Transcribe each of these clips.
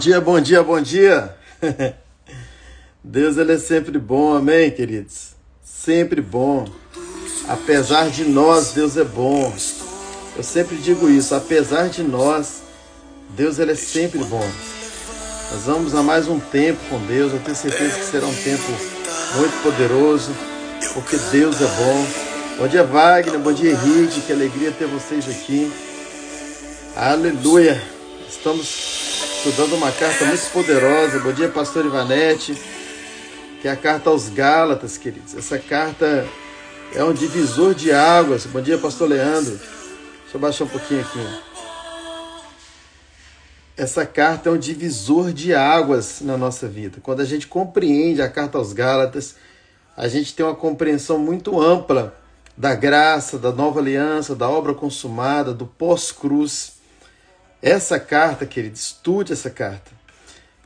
dia, bom dia, bom dia. Deus, ele é sempre bom, amém, queridos? Sempre bom. Apesar de nós, Deus é bom. Eu sempre digo isso, apesar de nós, Deus, ele é sempre bom. Nós vamos a mais um tempo com Deus, eu tenho certeza que será um tempo muito poderoso, porque Deus é bom. Bom dia, Wagner, bom dia, Henrique, que alegria ter vocês aqui. Aleluia. Estamos estudando uma carta muito poderosa. Bom dia, pastor Ivanete, que é a carta aos Gálatas, queridos. Essa carta é um divisor de águas. Bom dia, pastor Leandro. Deixa eu baixar um pouquinho aqui. Essa carta é um divisor de águas na nossa vida. Quando a gente compreende a carta aos Gálatas, a gente tem uma compreensão muito ampla da graça, da nova aliança, da obra consumada, do pós-cruz. Essa carta, querido, estude essa carta.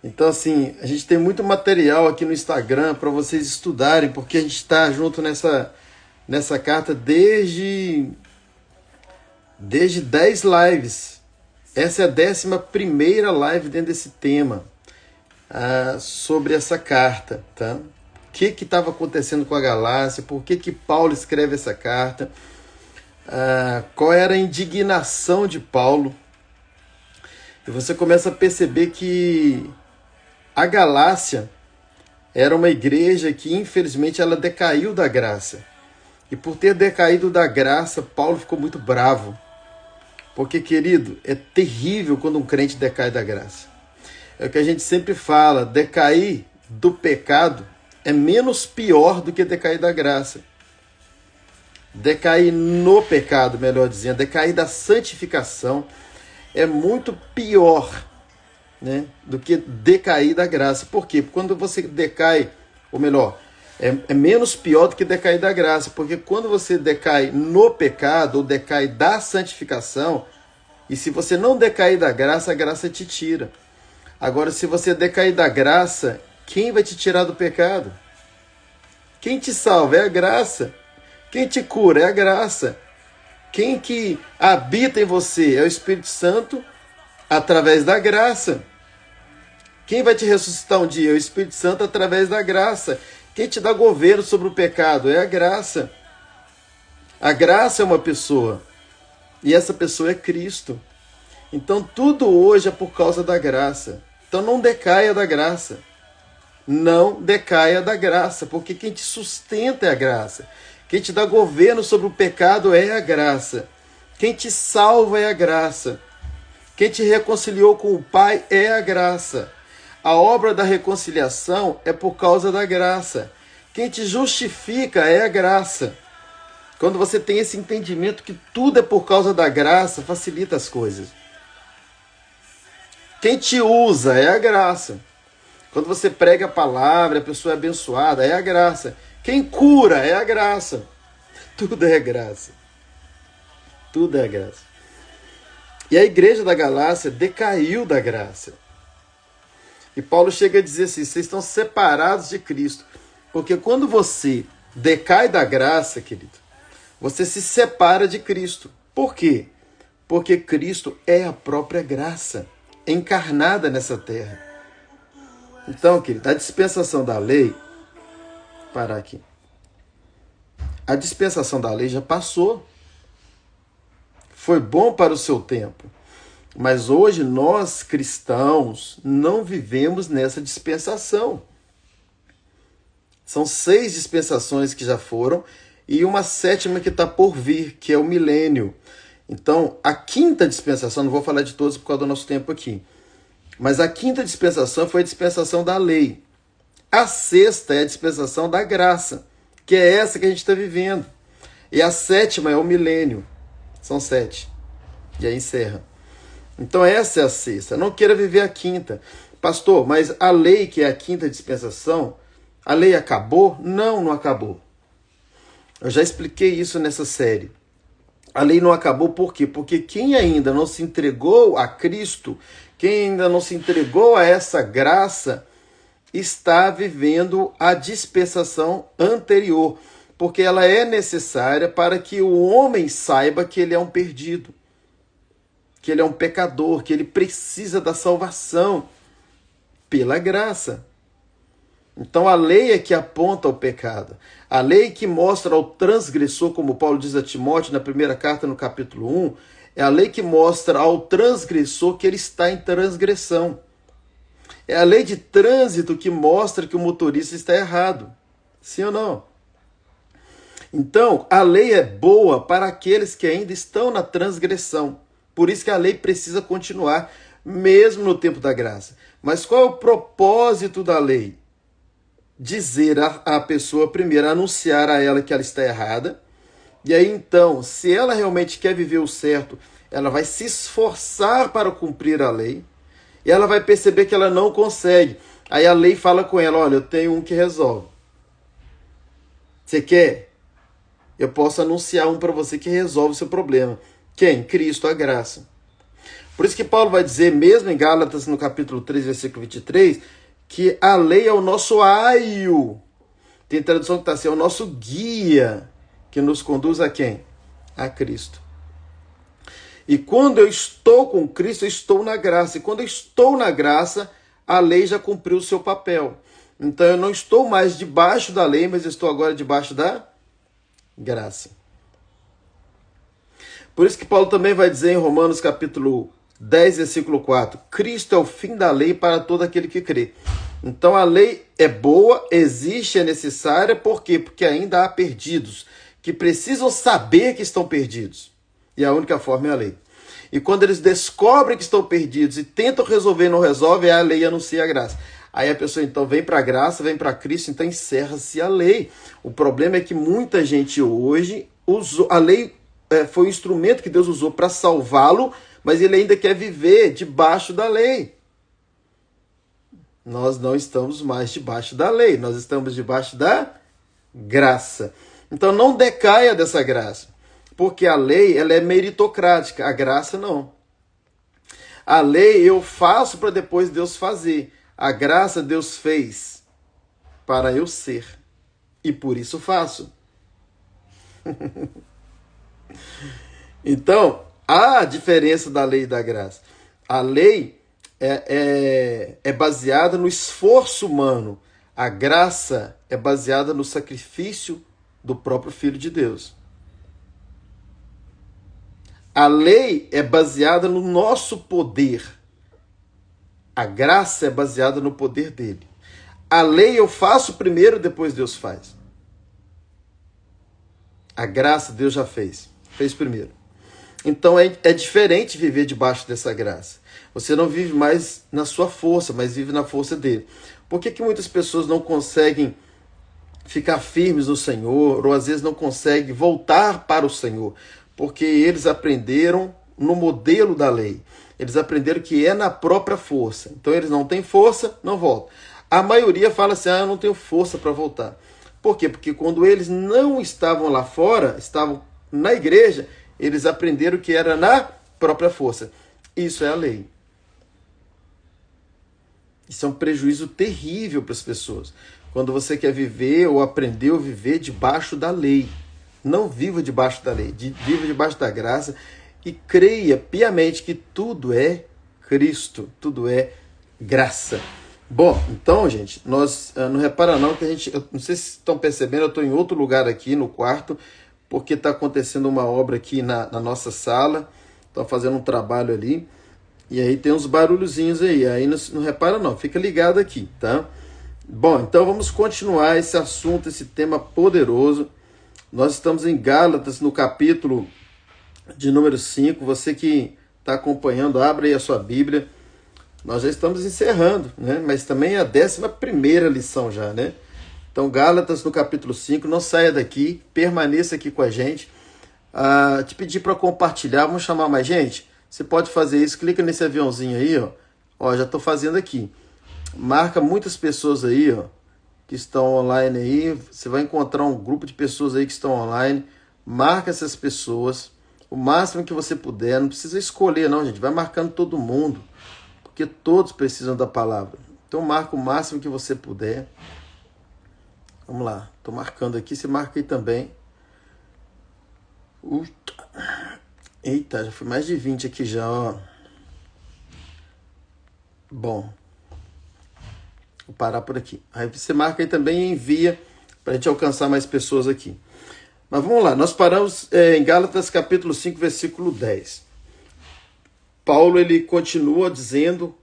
Então, assim, a gente tem muito material aqui no Instagram para vocês estudarem, porque a gente está junto nessa carta desde 10 lives. Essa é a 11ª live dentro desse tema, sobre essa carta, tá? O que estava acontecendo com a Galácia, por que Paulo escreve essa carta, qual era a indignação de Paulo. E você começa a perceber que a Galácia era uma igreja que, infelizmente, ela decaiu da graça. E por ter decaído da graça, Paulo ficou muito bravo. Porque, querido, é terrível quando um crente decai da graça. É o que a gente sempre fala, decair do pecado é menos pior do que decair da graça. Decair no pecado, melhor dizendo, decair da santificação é muito pior, né, do que decair da graça. Por quê? Porque quando você decai, ou melhor, é menos pior do que decair da graça, porque quando você decai no pecado, ou decai da santificação, e se você não decair da graça, a graça te tira. Agora, se você decair da graça, quem vai te tirar do pecado? Quem te salva é a graça. Quem te cura é a graça. Quem que habita em você é o Espírito Santo através da graça. Quem vai te ressuscitar um dia é o Espírito Santo através da graça. Quem te dá governo sobre o pecado é a graça. A graça é uma pessoa. E essa pessoa é Cristo. Então tudo hoje é por causa da graça. Então não decaia da graça. Não decaia da graça. Porque quem te sustenta é a graça. Quem te dá governo sobre o pecado é a graça. Quem te salva é a graça. Quem te reconciliou com o Pai é a graça. A obra da reconciliação é por causa da graça. Quem te justifica é a graça. Quando você tem esse entendimento que tudo é por causa da graça, facilita as coisas. Quem te usa é a graça. Quando você prega a palavra, a pessoa é abençoada, é a graça. Quem cura é a graça. Tudo é graça. Tudo é graça. E a igreja da Galácia decaiu da graça. E Paulo chega a dizer assim, vocês estão separados de Cristo. Porque quando você decai da graça, querido, você se separa de Cristo. Por quê? Porque Cristo é a própria graça, encarnada nessa terra. Então, querido, a dispensação da lei... Parar aqui. A dispensação da lei já passou. Foi bom para o seu tempo. Mas hoje nós, cristãos, não vivemos nessa dispensação. São 6 dispensações que já foram e uma 7ª que está por vir, que é o milênio. Então, a 5ª dispensação, não vou falar de todos por causa do nosso tempo aqui, mas a 5ª dispensação foi a dispensação da lei. A 6ª é a dispensação da graça, que é essa que a gente está vivendo. E a 7ª é o milênio. São 7. E aí encerra. Então essa é a 6ª. Não queira viver a 5ª. Pastor, mas a lei, que é a 5ª dispensação, a lei acabou? Não, não acabou. Eu já expliquei isso nessa série. A lei não acabou por quê? Porque quem ainda não se entregou a Cristo, quem ainda não se entregou a essa graça, está vivendo a dispensação anterior, porque ela é necessária para que o homem saiba que ele é um perdido, que ele é um pecador, que ele precisa da salvação. pela graça. Então a lei é que aponta o pecado. A lei que mostra ao transgressor, como Paulo diz a Timóteo na primeira carta, no capítulo 1, é a lei que mostra ao transgressor que ele está em transgressão. É a lei de trânsito que mostra que o motorista está errado. Sim ou não? Então, a lei é boa para aqueles que ainda estão na transgressão. Por isso que a lei precisa continuar, mesmo no tempo da graça. Mas qual é o propósito da lei? Dizer à pessoa, primeiro, anunciar a ela que ela está errada. E aí, então, se ela realmente quer viver o certo, ela vai se esforçar para cumprir a lei. E ela vai perceber que ela não consegue. Aí a lei fala com ela, olha, eu tenho um que resolve. Você quer? Eu posso anunciar um para você que resolve o seu problema. Quem? Cristo, a graça. Por isso que Paulo vai dizer, mesmo em Gálatas, no capítulo 3, versículo 23, que a lei é o nosso aio. Tem tradução que está assim, é o nosso guia, que nos conduz a quem? A Cristo. E quando eu estou com Cristo, eu estou na graça. E quando eu estou na graça, a lei já cumpriu o seu papel. Então eu não estou mais debaixo da lei, mas eu estou agora debaixo da graça. Por isso que Paulo também vai dizer em Romanos capítulo 10, versículo 4, Cristo é o fim da lei para todo aquele que crê. Então a lei é boa, existe, é necessária, por quê? Porque ainda há perdidos, que precisam saber que estão perdidos. E a única forma é a lei. E quando eles descobrem que estão perdidos e tentam resolver e não resolvem, a lei anuncia a graça. Aí a pessoa então vem para a graça, vem para Cristo, então encerra-se a lei. O problema é que muita gente hoje usou, a lei foi um instrumento que Deus usou para salvá-lo, mas ele ainda quer viver debaixo da lei. Nós não estamos mais debaixo da lei, nós estamos debaixo da graça. Então não decaia dessa graça, porque a lei ela é meritocrática, a graça não. A lei eu faço para depois Deus fazer. A graça Deus fez para eu ser. E por isso faço. Então, há a diferença da lei e da graça. A lei é baseada no esforço humano. A graça é baseada no sacrifício do próprio Filho de Deus. A lei é baseada no nosso poder. A graça é baseada no poder dele. A lei eu faço primeiro, depois Deus faz. A graça Deus já fez. Fez primeiro. Então é diferente viver debaixo dessa graça. Você não vive mais na sua força, mas vive na força dele. Por que muitas pessoas não conseguem ficar firmes no Senhor, ou às vezes não conseguem voltar para o Senhor? Porque eles aprenderam no modelo da lei. Eles aprenderam que é na própria força. Então eles não têm força, não voltam. A maioria fala assim, eu não tenho força para voltar. Por quê? Porque quando eles não estavam lá fora, estavam na igreja, eles aprenderam que era na própria força. Isso é a lei. Isso é um prejuízo terrível para as pessoas. Quando você quer viver ou aprendeu a viver debaixo da lei. Não viva debaixo da lei, viva debaixo da graça e creia piamente que tudo é Cristo, tudo é graça. Bom, então, gente, nós não repara não que eu não sei se estão percebendo, eu estou em outro lugar aqui no quarto, porque está acontecendo uma obra aqui na nossa sala, estão fazendo um trabalho ali, e aí tem uns barulhozinhos aí não repara não, fica ligado aqui, tá? Bom, então vamos continuar esse assunto, esse tema poderoso. Nós estamos em Gálatas, no capítulo de número 5. Você que está acompanhando, abre aí a sua Bíblia. Nós já estamos encerrando, né? Mas também é a 11ª lição já, né? Então, Gálatas, no capítulo 5. Não saia daqui, permaneça aqui com a gente. Te pedir para compartilhar, vamos chamar mais gente? Você pode fazer isso, clica nesse aviãozinho aí, ó. Ó, já estou fazendo aqui. Marca muitas pessoas aí, ó, que estão online aí, você vai encontrar um grupo de pessoas aí que estão online, marca essas pessoas, o máximo que você puder, não precisa escolher não, gente, vai marcando todo mundo, porque todos precisam da palavra, então marca o máximo que você puder. Vamos lá, tô marcando aqui, você marca aí também. Eita, já foi mais de 20 aqui já, ó. Bom, Vou parar por aqui. Aí você marca aí também e envia para a gente alcançar mais pessoas aqui. Mas vamos lá, nós paramos em Gálatas capítulo 5, versículo 10. Paulo ele continua dizendo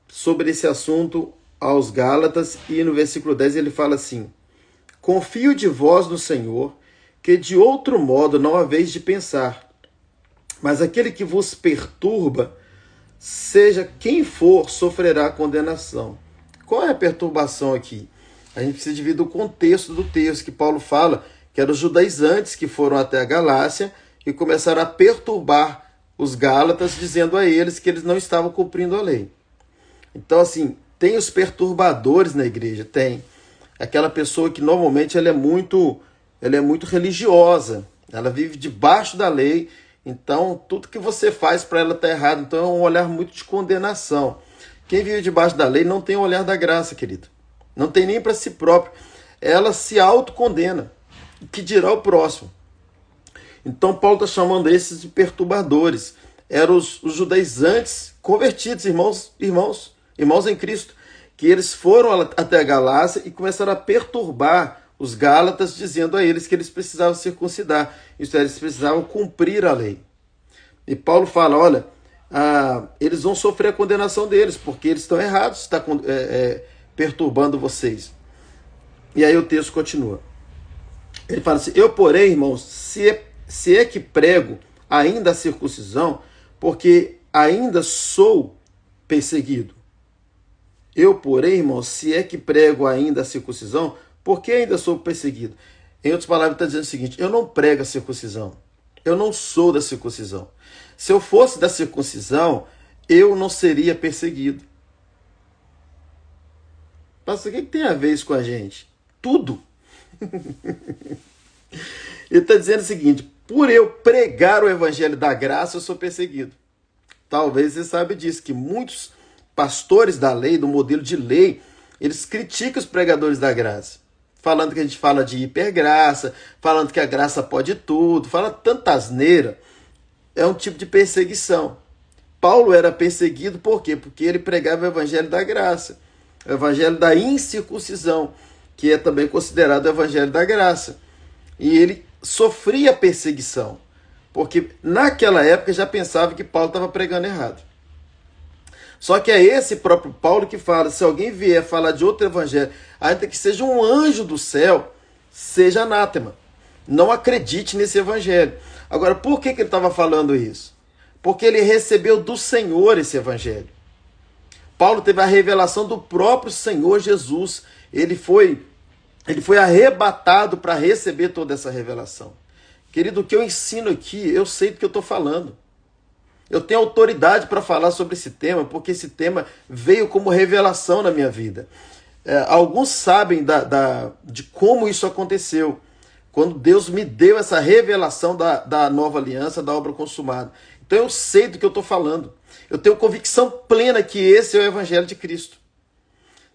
sobre esse assunto aos Gálatas e no versículo 10 ele fala assim: confio de vós no Senhor, que de outro modo não haveis de pensar, mas aquele que vos perturba, seja quem for, sofrerá condenação. Qual é a perturbação aqui? A gente precisa dividir o contexto do texto que Paulo fala, que eram os judaizantes que foram até a Galácia e começaram a perturbar os Gálatas, dizendo a eles que eles não estavam cumprindo a lei. Então, assim, tem os perturbadores na igreja, tem. Aquela pessoa que normalmente ela é muito religiosa, ela vive debaixo da lei, então tudo que você faz para ela está errado, então é um olhar muito de condenação. Quem vive debaixo da lei não tem o olhar da graça, querido. Não tem nem para si próprio. Ela se autocondena. O que dirá o próximo? Então Paulo está chamando esses de perturbadores. Eram os judaizantes convertidos, irmãos em Cristo, que eles foram até a Galácia e começaram a perturbar os Gálatas, dizendo a eles que eles precisavam circuncidar. Isso é, eles precisavam cumprir a lei. E Paulo fala, olha, eles vão sofrer a condenação deles, porque eles estão errados, está perturbando vocês. E aí o texto continua. Ele fala assim, eu porém, irmãos, se é que prego ainda a circuncisão, porque ainda sou perseguido. Eu porém, irmãos, se é que prego ainda a circuncisão, porque ainda sou perseguido. Em outras palavras, está dizendo o seguinte, eu não prego a circuncisão. Eu não sou da circuncisão. Se eu fosse da circuncisão, eu não seria perseguido. Pastor, o que tem a ver isso com a gente? Tudo. Ele está dizendo o seguinte, por eu pregar o evangelho da graça, eu sou perseguido. Talvez você saiba disso, que muitos pastores da lei, do modelo de lei, eles criticam os pregadores da graça. Falando que a gente fala de hipergraça, falando que a graça pode tudo, fala tanta asneira. É um tipo de perseguição. Paulo era perseguido por quê? Porque ele pregava o evangelho da graça, o evangelho da incircuncisão, que é também considerado o evangelho da graça. E ele sofria perseguição, porque naquela época já pensava que Paulo estava pregando errado. Só que é esse próprio Paulo que fala, se alguém vier falar de outro evangelho, ainda que seja um anjo do céu, seja anátema. Não acredite nesse evangelho. Agora, por que ele estava falando isso? Porque ele recebeu do Senhor esse evangelho. Paulo teve a revelação do próprio Senhor Jesus. Ele foi arrebatado para receber toda essa revelação. Querido, o que eu ensino aqui, eu sei do que eu estou falando. Eu tenho autoridade para falar sobre esse tema, porque esse tema veio como revelação na minha vida. Alguns sabem de como isso aconteceu, quando Deus me deu essa revelação da nova aliança, da obra consumada. Então eu sei do que eu estou falando. Eu tenho convicção plena que esse é o evangelho de Cristo.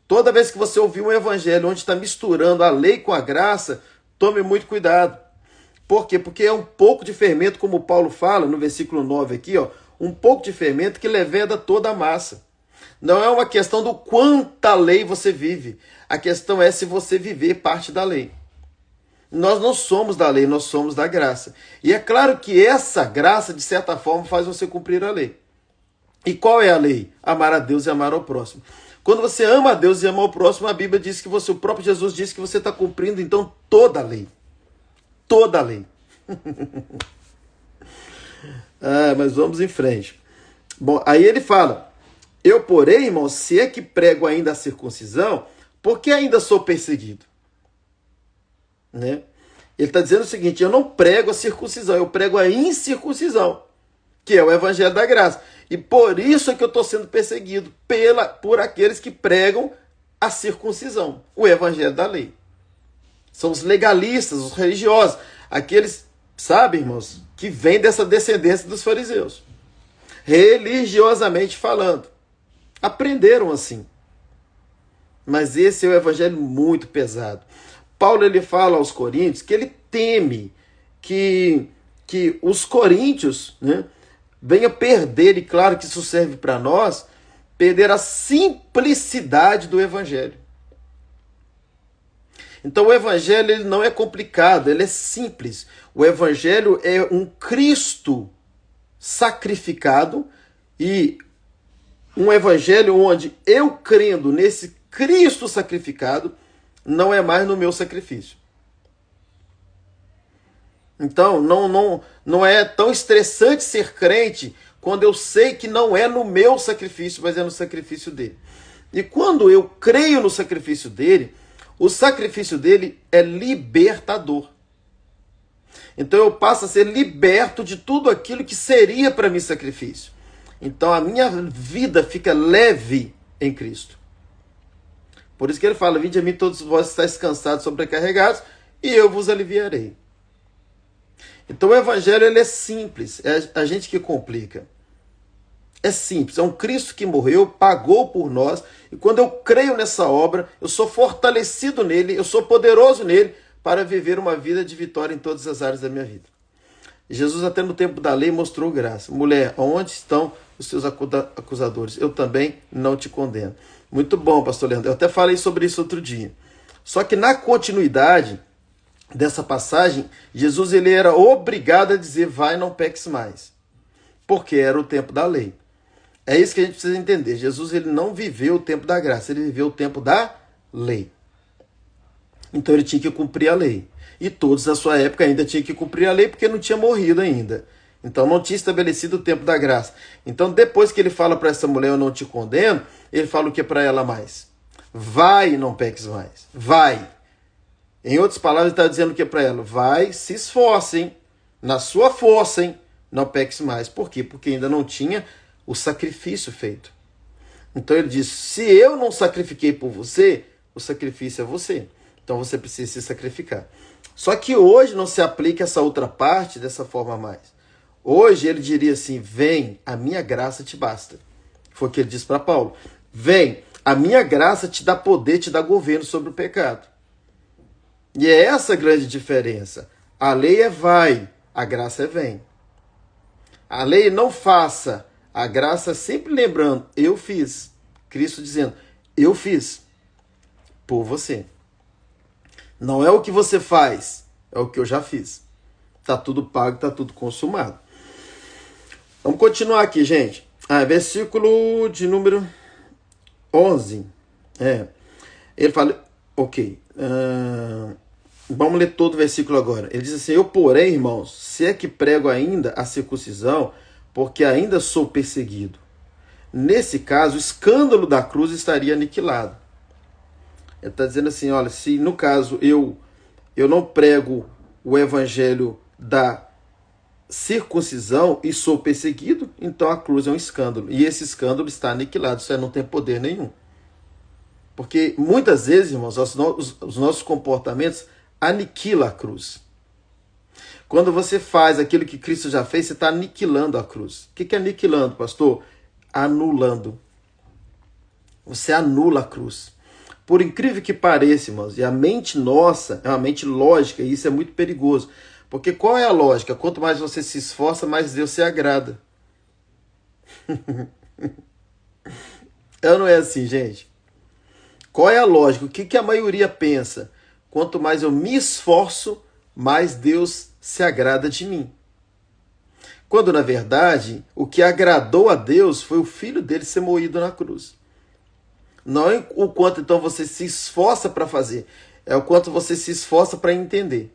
Toda vez que você ouvir um evangelho onde está misturando a lei com a graça, tome muito cuidado. Por quê? Porque é um pouco de fermento, como Paulo fala no versículo 9 aqui, ó, um pouco de fermento que leveda toda a massa. Não é uma questão do quanta lei você vive. A questão é se você viver parte da lei. Nós não somos da lei, nós somos da graça. E é claro que essa graça, de certa forma, faz você cumprir a lei. E qual é a lei? Amar a Deus e amar ao próximo. Quando você ama a Deus e ama ao próximo, a Bíblia diz que o próprio Jesus diz que você está cumprindo, então, toda a lei. Toda a lei. Mas vamos em frente. Bom, aí ele fala, eu porém, irmão, se é que prego ainda a circuncisão, porque ainda sou perseguido. Né? Ele está dizendo o seguinte, eu não prego a circuncisão, eu prego a incircuncisão, que é o evangelho da graça. E por isso é que eu estou sendo perseguido por aqueles que pregam a circuncisão, o evangelho da lei. São os legalistas, os religiosos, aqueles, sabe, irmãos, que vêm dessa descendência dos fariseus. Religiosamente falando. Aprenderam assim. Mas esse é um evangelho muito pesado. Paulo ele fala aos coríntios que ele teme que os coríntios, né, venha perder, e claro que isso serve para nós, perderam a simplicidade do Evangelho. Então o Evangelho ele não é complicado, ele é simples. O Evangelho é um Cristo sacrificado e um Evangelho onde eu crendo nesse Cristo sacrificado não é mais no meu sacrifício. Então não é tão estressante ser crente quando eu sei que não é no meu sacrifício, mas é no sacrifício dele. E quando eu creio no sacrifício dele, o sacrifício dele é libertador. Então eu passo a ser liberto de tudo aquilo que seria para mim sacrifício. Então a minha vida fica leve em Cristo. Por isso que ele fala, vinde a mim todos vós estáis cansados, sobrecarregados, e eu vos aliviarei. Então o Evangelho ele é simples, é a gente que complica. É simples, é um Cristo que morreu, pagou por nós, e quando eu creio nessa obra, eu sou fortalecido nele, eu sou poderoso nele, para viver uma vida de vitória em todas as áreas da minha vida. Jesus até no tempo da lei mostrou graça. Mulher, onde estão os seus acusadores? Eu também não te condeno. Muito bom, pastor Leandro. Eu até falei sobre isso outro dia. Só que na continuidade dessa passagem, Jesus ele era obrigado a dizer, vai, não peques mais. Porque era o tempo da lei. É isso que a gente precisa entender. Jesus ele não viveu o tempo da graça, ele viveu o tempo da lei. Então ele tinha que cumprir a lei. E todos na sua época ainda tinham que cumprir a lei porque não tinha morrido ainda. Então não tinha estabelecido o tempo da graça. Então depois que ele fala para essa mulher, eu não te condeno, ele fala o que para ela mais? Vai e não peques mais. Vai. Em outras palavras, ele está dizendo o que para ela? Vai, se esforcem, na sua força, hein? Não peques mais. Por quê? Porque ainda não tinha o sacrifício feito. Então ele diz, se eu não sacrifiquei por você, o sacrifício é você. Então você precisa se sacrificar. Só que hoje não se aplica essa outra parte dessa forma mais. Hoje ele diria assim, vem, a minha graça te basta. Foi o que ele disse para Paulo. Vem, a minha graça te dá poder, te dá governo sobre o pecado. E é essa a grande diferença. A lei é vai, a graça é vem. A lei não faça, a graça sempre lembrando, eu fiz. Cristo dizendo, eu fiz por você. Não é o que você faz, é o que eu já fiz. Está tudo pago, está tudo consumado. Vamos continuar aqui, gente. Versículo de número 11. Ele fala, ok. Vamos ler todo o versículo agora. Ele diz assim, eu porém, irmãos, se é que prego ainda a circuncisão, porque ainda sou perseguido. Nesse caso, o escândalo da cruz estaria aniquilado. Ele está dizendo assim, olha, se no caso eu não prego o evangelho da circuncisão e sou perseguido, então a cruz é um escândalo. E esse escândalo está aniquilado, isso aí não tem poder nenhum. Porque muitas vezes, irmãos, os nossos comportamentos aniquilam a cruz. Quando você faz aquilo que Cristo já fez, você está aniquilando a cruz. O que é aniquilando, pastor? Anulando. Você anula a cruz. Por incrível que pareça, irmãos, e a mente nossa é uma mente lógica, e isso é muito perigoso. Porque qual é a lógica? Quanto mais você se esforça, mais Deus se agrada. Não é assim, gente? Qual é a lógica? O que a maioria pensa? Quanto mais eu me esforço, mais Deus se agrada de mim. Quando, na verdade, o que agradou a Deus foi o filho dele ser moído na cruz. Não é o quanto, então, você se esforça para fazer. É o quanto você se esforça para entender.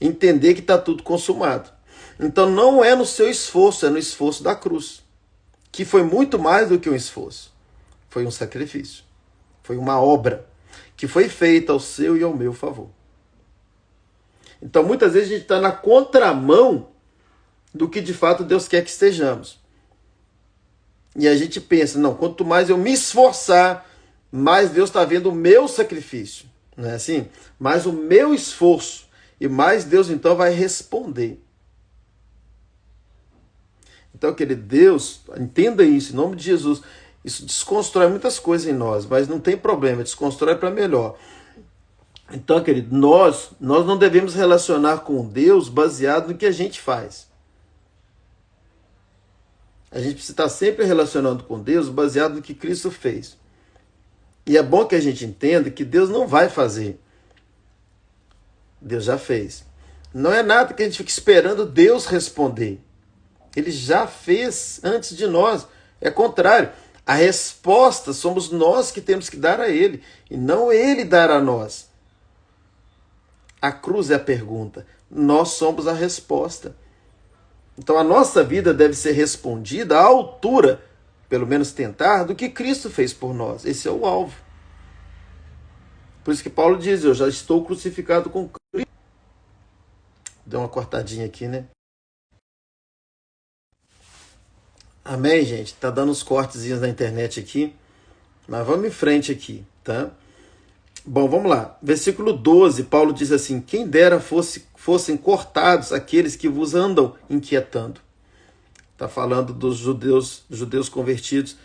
Entender que está tudo consumado. Então, não é no seu esforço, é no esforço da cruz. Que foi muito mais do que um esforço. Foi um sacrifício. Foi uma obra que foi feita ao seu e ao meu favor. Então, muitas vezes a gente está na contramão do que de fato Deus quer que estejamos. E a gente pensa, não, quanto mais eu me esforçar, mais Deus está vendo o meu sacrifício. Não é assim? Mais o meu esforço. E mais Deus então vai responder. Então, querido Deus, entenda isso, em nome de Jesus. Isso desconstrói muitas coisas em nós, mas não tem problema, desconstrói para melhor. Então, querido, nós não devemos relacionar com Deus baseado no que a gente faz. A gente precisa estar sempre relacionando com Deus baseado no que Cristo fez. E é bom que a gente entenda que Deus não vai fazer. Deus já fez. Não é nada que a gente fique esperando Deus responder. Ele já fez antes de nós. É contrário. A resposta somos nós que temos que dar a Ele, e não Ele dar a nós. A cruz é a pergunta. Nós somos a resposta. Então a nossa vida deve ser respondida à altura, pelo menos tentar, do que Cristo fez por nós. Esse é o alvo. Por isso que Paulo diz, eu já estou crucificado com Cristo. Deu uma cortadinha aqui, né? Amém, gente? Tá dando uns cortezinhos na internet aqui. Mas vamos em frente aqui, tá? Bom, vamos lá. Versículo 12, Paulo diz assim, quem dera fossem cortados aqueles que vos andam inquietando. Está falando dos judeus convertidos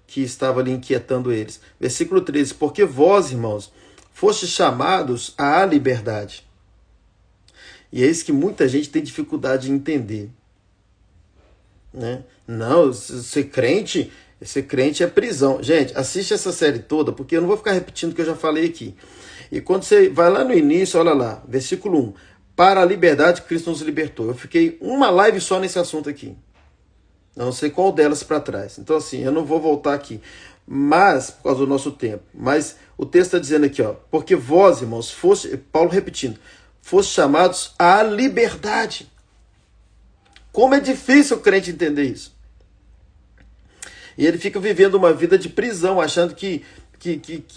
que estavam ali inquietando eles. Versículo 13, porque vós, irmãos, fostes chamados à liberdade. E é isso que muita gente tem dificuldade de entender. Né? Não, ser crente é prisão. Gente, assiste essa série toda, porque eu não vou ficar repetindo o que eu já falei aqui. E quando você vai lá no início, olha lá, versículo 1. Para a liberdade, Cristo nos libertou. Eu fiquei uma live só nesse assunto aqui. Não sei qual delas para trás. Então, assim, eu não vou voltar aqui. Mas, por causa do nosso tempo. Mas o texto está dizendo aqui, ó. Porque vós, irmãos, Paulo repetindo, foste chamados à liberdade. Como é difícil o crente entender isso. E ele fica vivendo uma vida de prisão, achando que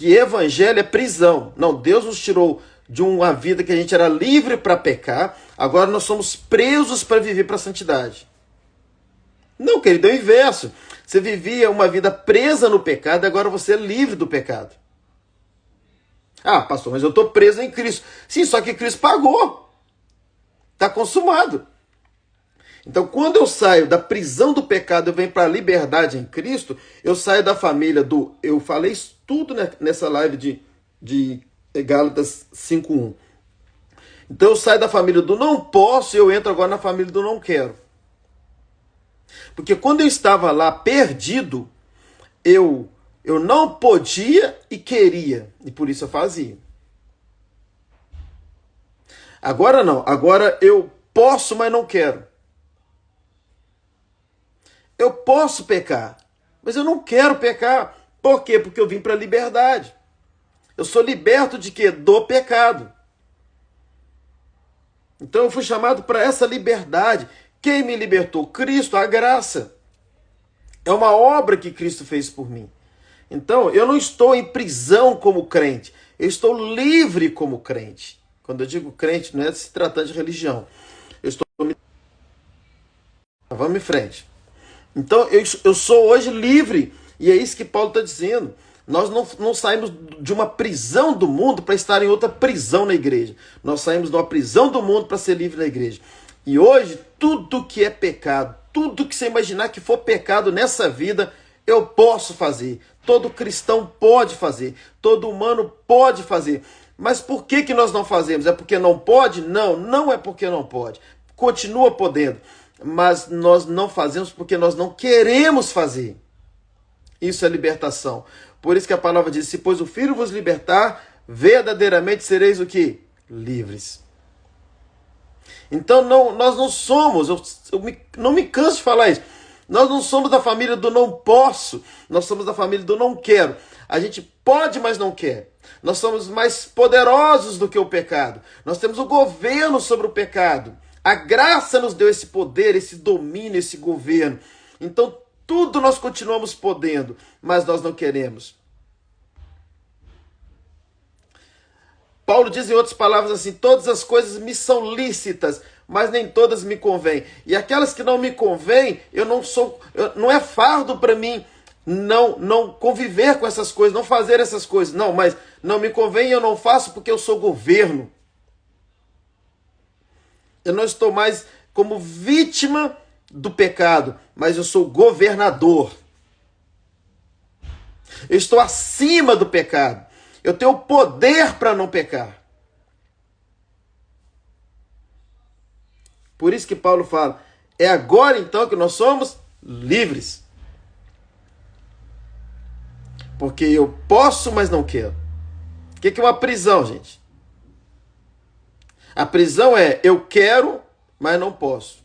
evangelho é prisão. Não, Deus nos tirou de uma vida que a gente era livre para pecar, agora nós somos presos para viver para a santidade. Não, querido, é o inverso. Você vivia uma vida presa no pecado, agora você é livre do pecado. Ah, pastor, mas eu estou preso em Cristo. Sim, só que Cristo pagou. Está consumado. Então, quando eu saio da prisão do pecado, eu venho para a liberdade em Cristo, eu saio da família do... Eu falei isso tudo nessa live de Gálatas 5:1. Então, eu saio da família do não posso e eu entro agora na família do não quero. Porque quando eu estava lá perdido, eu não podia e queria, e por isso eu fazia. Agora não, agora eu posso, mas não quero. Eu posso pecar, mas eu não quero pecar. Por quê? Porque eu vim para a liberdade. Eu sou liberto de quê? Do pecado. Então eu fui chamado para essa liberdade. Quem me libertou? Cristo, a graça. É uma obra que Cristo fez por mim. Então eu não estou em prisão como crente. Eu estou livre como crente. Quando eu digo crente, não é se tratar de religião. Vamos em frente. Então, eu sou hoje livre. E é isso que Paulo está dizendo. Nós não saímos de uma prisão do mundo para estar em outra prisão na igreja. Nós saímos de uma prisão do mundo para ser livre na igreja. E hoje, tudo que é pecado, tudo que você imaginar que for pecado nessa vida, eu posso fazer. Todo cristão pode fazer. Todo humano pode fazer. Mas por que nós não fazemos? É porque não pode? Não, não é porque não pode. Continua podendo. Mas nós não fazemos porque nós não queremos fazer. Isso é libertação. Por isso que a palavra diz, se pois o Filho vos libertar, verdadeiramente sereis o quê? Livres. Então nós não somos, não me canso de falar isso, nós não somos da família do não posso, nós somos da família do não quero. A gente pode, mas não quer. Nós somos mais poderosos do que o pecado. Nós temos o governo sobre o pecado. A graça nos deu esse poder, esse domínio, esse governo. Então, tudo nós continuamos podendo, mas nós não queremos. Paulo diz em outras palavras assim, todas as coisas me são lícitas, mas nem todas me convêm. E aquelas que não me convêm, não é fardo para mim não conviver com essas coisas, não fazer essas coisas. Não, mas não me convém e eu não faço porque eu sou governo. Eu não estou mais como vítima do pecado, mas eu sou governador. Eu estou acima do pecado. Eu tenho poder para não pecar. Por isso que Paulo fala, é agora então que nós somos livres. Porque eu posso, mas não quero. O que é uma prisão, gente? A prisão é eu quero, mas não posso.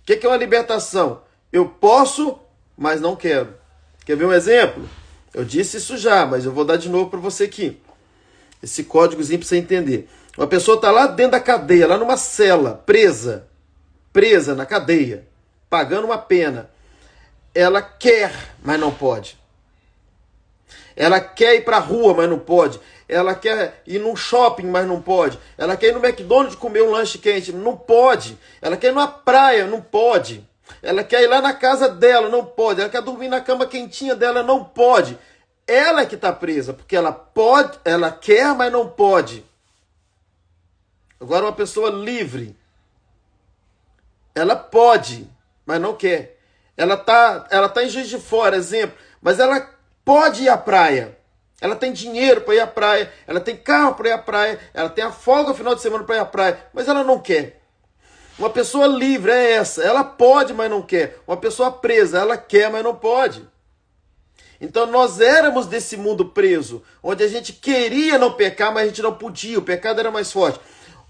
O que é uma libertação? Eu posso, mas não quero. Quer ver um exemplo? Eu disse isso já, mas eu vou dar de novo para você aqui. Esse códigozinho para você entender. Uma pessoa está lá dentro da cadeia, lá numa cela, presa na cadeia, pagando uma pena. Ela quer, mas não pode. Ela quer ir para a rua, mas não pode. Ela quer ir num shopping, mas não pode. Ela quer ir no McDonald's comer um lanche quente, não pode. Ela quer ir numa praia, não pode. Ela quer ir lá na casa dela, não pode. Ela quer dormir na cama quentinha dela, não pode. Ela é que está presa, porque ela pode, ela quer, mas não pode. Agora uma pessoa livre, ela pode, mas não quer. Ela tá em Juiz de Fora, exemplo, mas ela pode ir à praia. Ela tem dinheiro para ir à praia, ela tem carro para ir à praia, ela tem a folga no final de semana para ir à praia, mas ela não quer. Uma pessoa livre é essa, ela pode, mas não quer. Uma pessoa presa, ela quer, mas não pode. Então nós éramos desse mundo preso, onde a gente queria não pecar, mas a gente não podia, o pecado era mais forte.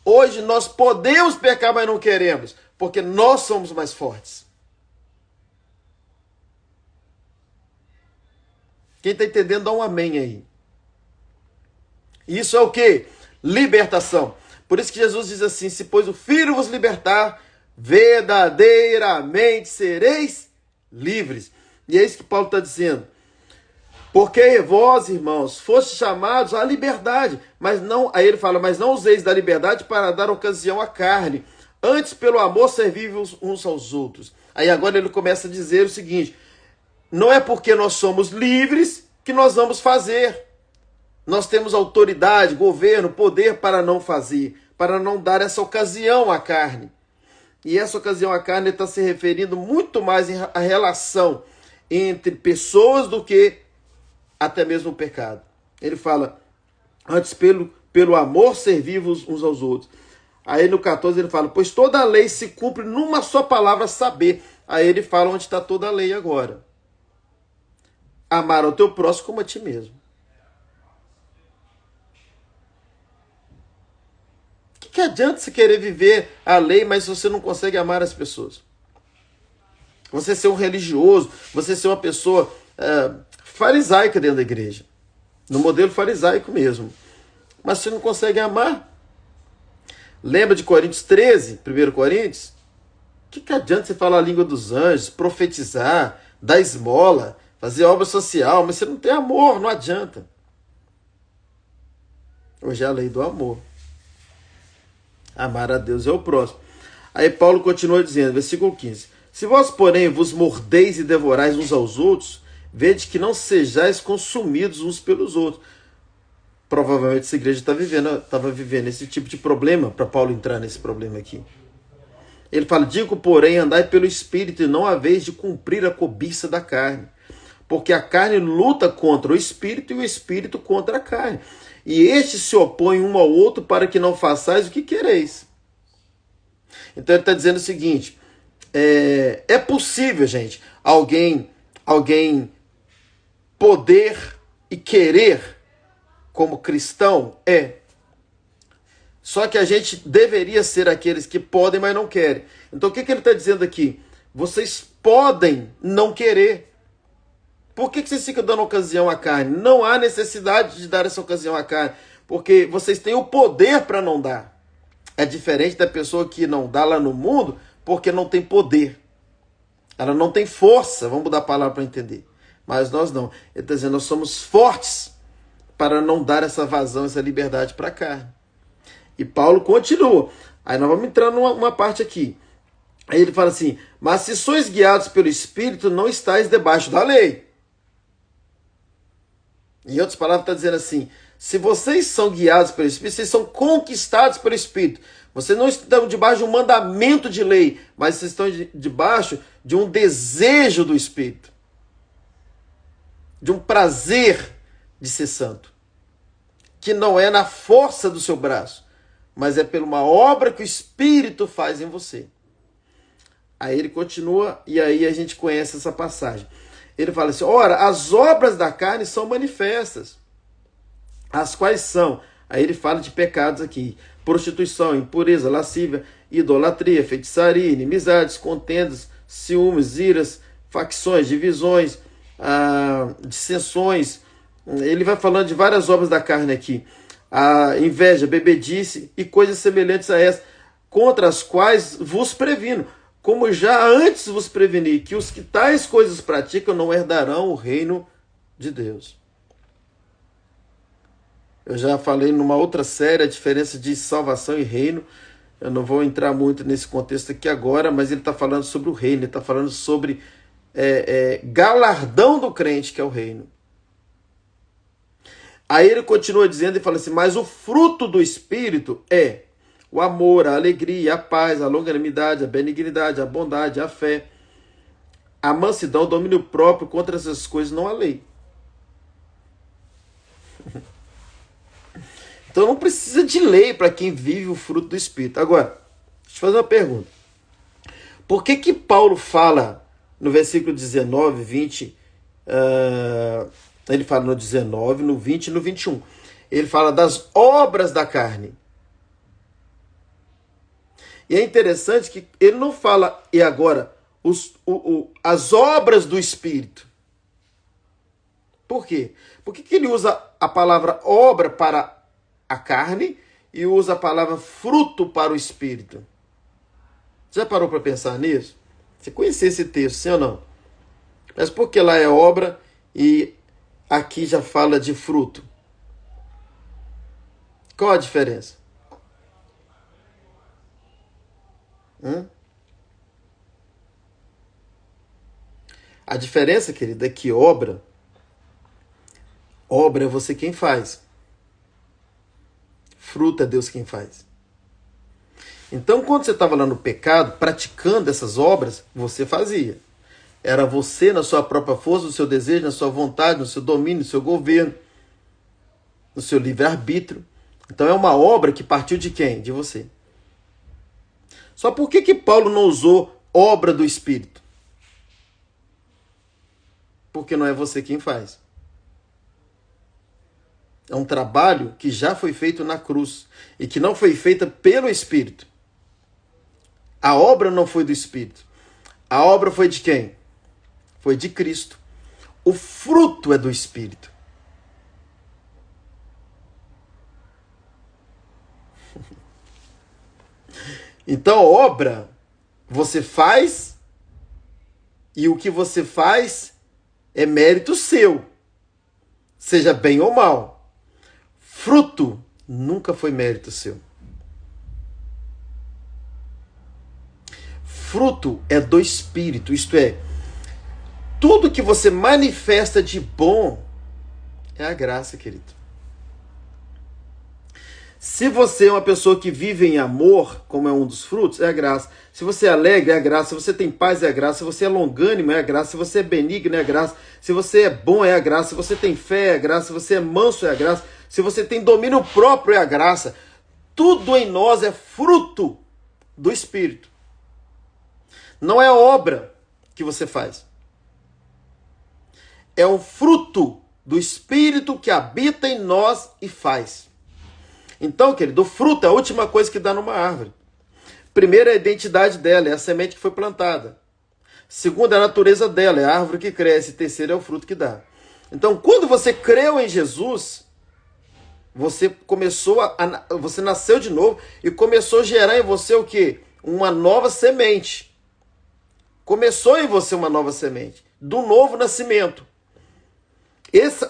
Hoje nós podemos pecar, mas não queremos, porque nós somos mais fortes. Quem está entendendo, dá um amém aí. Isso é o quê? Libertação. Por isso que Jesus diz assim, se pois o Filho vos libertar, verdadeiramente sereis livres. E é isso que Paulo está dizendo. Porque vós, irmãos, fostes chamados à liberdade, mas não, aí ele fala, mas não useis da liberdade para dar ocasião à carne, antes pelo amor servi uns aos outros. Aí agora ele começa a dizer o seguinte, não é porque nós somos livres que nós vamos fazer. Nós temos autoridade, governo, poder para não fazer, para não dar essa ocasião à carne. E essa ocasião à carne está se referindo muito mais à relação entre pessoas do que até mesmo o pecado. Ele fala, antes pelo amor servir-vos uns aos outros. Aí no 14 ele fala, pois toda a lei se cumpre numa só palavra, saber. Aí ele fala onde está toda a lei agora. Amar ao teu próximo como a ti mesmo. O que adianta você querer viver a lei, mas você não consegue amar as pessoas? Você ser um religioso, você ser uma pessoa farisaica dentro da igreja. No modelo farisaico mesmo. Mas você não consegue amar. Lembra de Coríntios 13, 1 Coríntios? O que adianta você falar a língua dos anjos, profetizar, dar esmola, fazer obra social, mas você não tem amor, não adianta. Hoje é a lei do amor. Amar a Deus é o próximo. Aí Paulo continua dizendo, versículo 15. Se vós, porém, vos mordeis e devorais uns aos outros, vede que não sejais consumidos uns pelos outros. Provavelmente essa igreja estava vivendo esse tipo de problema, para Paulo entrar nesse problema aqui. Ele fala, digo, porém, andai pelo Espírito e não haveis de cumprir a cobiça da carne. Porque a carne luta contra o Espírito e o Espírito contra a carne. E estes se opõem um ao outro para que não façais o que quereis. Então ele está dizendo o seguinte, é possível, gente, alguém poder e querer como cristão? Só que a gente deveria ser aqueles que podem, mas não querem. Então o que ele está dizendo aqui? Vocês podem não querer. Por que vocês ficam dando ocasião à carne? Não há necessidade de dar essa ocasião à carne, porque vocês têm o poder para não dar. É diferente da pessoa que não dá lá no mundo porque não tem poder. Ela não tem força, vamos mudar a palavra para entender. Mas nós não. Ele está dizendo, nós somos fortes para não dar essa vazão, essa liberdade para a carne. E Paulo continua. Aí nós vamos entrar numa parte aqui. Aí ele fala assim, mas se sois guiados pelo Espírito, não estáis debaixo da lei. Em outras palavras, está dizendo assim, se vocês são guiados pelo Espírito, vocês são conquistados pelo Espírito. Vocês não estão debaixo de um mandamento de lei, mas vocês estão debaixo de um desejo do Espírito. De um prazer de ser santo. Que não é na força do seu braço, mas é por uma obra que o Espírito faz em você. Aí ele continua e aí a gente conhece essa passagem. Ele fala assim, ora, as obras da carne são manifestas. As quais são? Aí ele fala de pecados aqui. Prostituição, impureza, lascívia, idolatria, feitiçaria, inimizades, contendas, ciúmes, iras, facções, divisões, dissensões. Ele vai falando de várias obras da carne aqui. A inveja, bebedice e coisas semelhantes a essas, contra as quais vos previno, como já antes vos preveni, que os que tais coisas praticam não herdarão o reino de Deus. Eu já falei numa outra série a diferença de salvação e reino. Eu não vou entrar muito nesse contexto aqui agora, mas ele está falando sobre o reino, ele está falando sobre galardão do crente, que é o reino. Aí ele continua dizendo e fala assim, mas o fruto do Espírito é o amor, a alegria, a paz, a longanimidade, a benignidade, a bondade, a fé, a mansidão, o domínio próprio. Contra essas coisas não há lei. Então não precisa de lei para quem vive o fruto do Espírito. Agora, deixa eu fazer uma pergunta. Por que Paulo fala no versículo 19, 20, ele fala no 19, no 20 e no 21. Ele fala das obras da carne. E é interessante que ele não fala, e agora, as obras do Espírito. Por quê? Por que ele usa a palavra obra para a carne e usa a palavra fruto para o Espírito? Já parou para pensar nisso? Você conhecia esse texto, sim ou não? Mas por que lá é obra e aqui já fala de fruto? Qual a diferença? A diferença, querida, é que obra é você quem faz. Fruto é Deus quem faz. Então, quando você estava lá no pecado, praticando essas obras, você fazia. Era você na sua própria força, no seu desejo, na sua vontade, no seu domínio, no seu governo, no seu livre-arbítrio. Então, é uma obra que partiu de quem? De você. Só por que Paulo não usou obra do Espírito? Porque não é você quem faz. É um trabalho que já foi feito na cruz e que não foi feita pelo Espírito. A obra não foi do Espírito. A obra foi de quem? Foi de Cristo. O fruto é do Espírito. Então, obra, você faz e o que você faz é mérito seu, seja bem ou mal. Fruto nunca foi mérito seu. Fruto é do Espírito, isto é, tudo que você manifesta de bom é a graça, querido. Se você é uma pessoa que vive em amor, como é um dos frutos, é a graça. Se você é alegre, é a graça. Se você tem paz, é a graça. Se você é longânimo, é a graça. Se você é benigno, é a graça. Se você é bom, é a graça. Se você tem fé, é a graça. Se você é manso, é a graça. Se você tem domínio próprio, é a graça. Tudo em nós é fruto do Espírito. Não é obra que você faz. É um fruto do Espírito que habita em nós e faz. Então, querido, o fruto é a última coisa que dá numa árvore. Primeiro é a identidade dela, é a semente que foi plantada. Segundo é a natureza dela, é a árvore que cresce. Terceiro é o fruto que dá. Então, quando você creu em Jesus, você você nasceu de novo e começou a gerar em você o quê? Uma nova semente. Começou em você uma nova semente, do novo nascimento.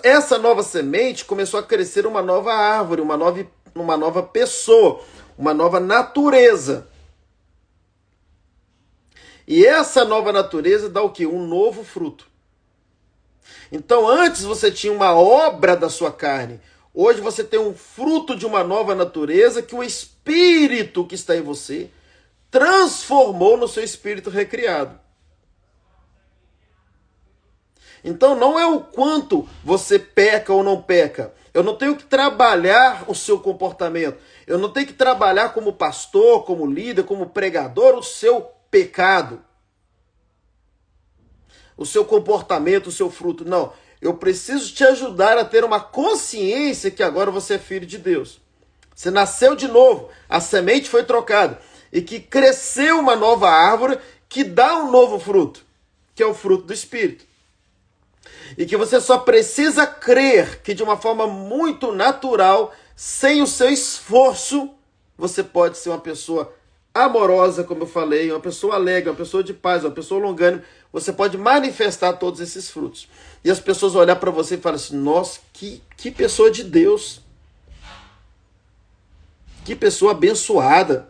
Essa nova semente começou a crescer uma nova árvore, uma nova pessoa, uma nova natureza. E essa nova natureza dá o quê? Um novo fruto. Então, antes você tinha uma obra da sua carne. Hoje você tem um fruto de uma nova natureza que o Espírito que está em você transformou no seu espírito recriado. Então, não é o quanto você peca ou não peca. Eu não tenho que trabalhar o seu comportamento. Eu não tenho que trabalhar como pastor, como líder, como pregador, o seu pecado. o seu comportamento, o seu fruto. Não, eu preciso te ajudar a ter uma consciência que agora você é filho de Deus. Você nasceu de novo, a semente foi trocada e que cresceu uma nova árvore que dá um novo fruto, que é o fruto do Espírito. E que você só precisa crer que de uma forma muito natural, sem o seu esforço, você pode ser uma pessoa amorosa, como eu falei, uma pessoa alegre, uma pessoa de paz, uma pessoa longânima. Você pode manifestar todos esses frutos. E as pessoas vão olhar para você e falar assim, nossa, que pessoa de Deus. Que pessoa abençoada.